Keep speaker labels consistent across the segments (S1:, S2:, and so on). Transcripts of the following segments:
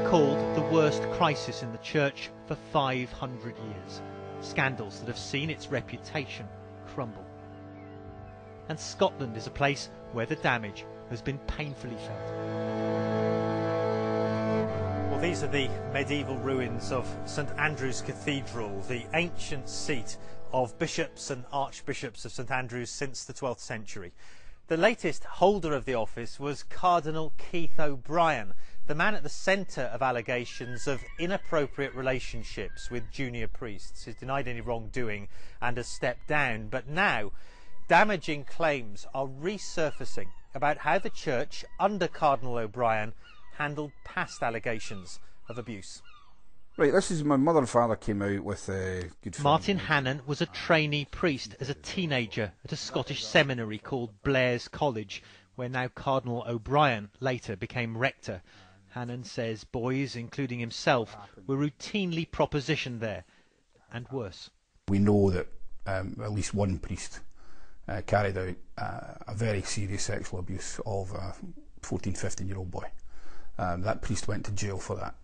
S1: called the worst crisis in the church for 500 years. Scandals that have seen its reputation crumble. And Scotland is a place where the damage has been painfully felt. Well, these are the medieval ruins of St Andrew's Cathedral, the ancient seat of bishops and archbishops of St Andrews since the 12th century. The latest holder of the office was Cardinal Keith O'Brien, the man at the centre of allegations of inappropriate relationships with junior priests. He's denied any wrongdoing and has stepped down, but now damaging claims are resurfacing about how the church under Cardinal O'Brien handled past allegations of abuse.
S2: Right, this is my mother and father came out with a good friend.
S1: Martin Hannon was a trainee priest as a teenager at a Scottish seminary called Blair's College, where now Cardinal O'Brien later became rector. Hannon says boys, including himself, were routinely propositioned there, and worse.
S2: We know that at least one priest carried out a very serious sexual abuse of a 14, 15-year-old boy. That priest went to jail for that.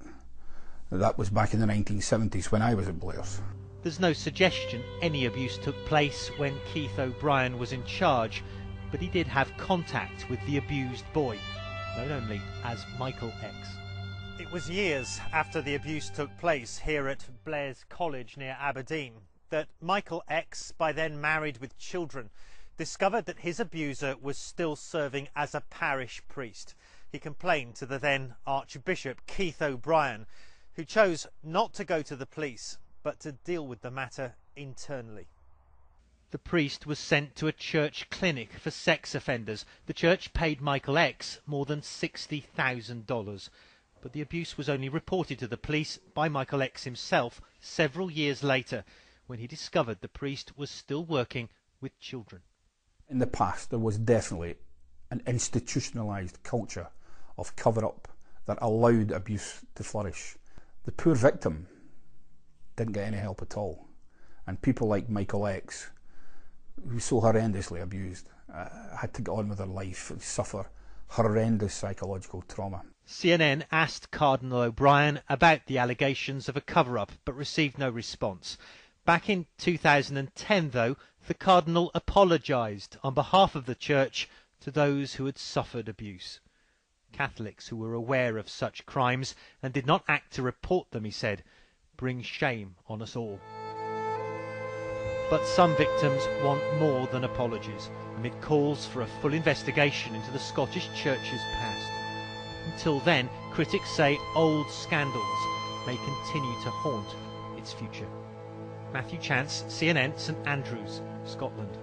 S2: That was back in the 1970s when I was at Blair's.
S1: There's no suggestion any abuse took place when Keith O'Brien was in charge, but he did have contact with the abused boy, known only as Michael X. It was years after the abuse took place here at Blair's College near Aberdeen that Michael X, by then married with children, discovered that his abuser was still serving as a parish priest. He complained to the then Archbishop Keith O'Brien, who chose not to go to the police, but to deal with the matter internally. The priest was sent to a church clinic for sex offenders. The church paid Michael X more than $60,000. But the abuse was only reported to the police by Michael X himself several years later, when he discovered the priest was still working with children.
S2: In the past, there was definitely an institutionalised culture of cover-up that allowed abuse to flourish. The poor victim didn't get any help at all, and people like Michael X, who was so horrendously abused, had to get on with their life and suffer horrendous psychological trauma.
S1: CNN asked Cardinal O'Brien about the allegations of a cover-up, but received no response. Back in 2010, though, the Cardinal apologised on behalf of the Church to those who had suffered abuse. Catholics who were aware of such crimes and did not act to report them, he said, bring shame on us all. But some victims want more than apologies, amid calls for a full investigation into the Scottish Church's past. Until then, critics say old scandals may continue to haunt its future. Matthew Chance, CNN, St Andrews, Scotland.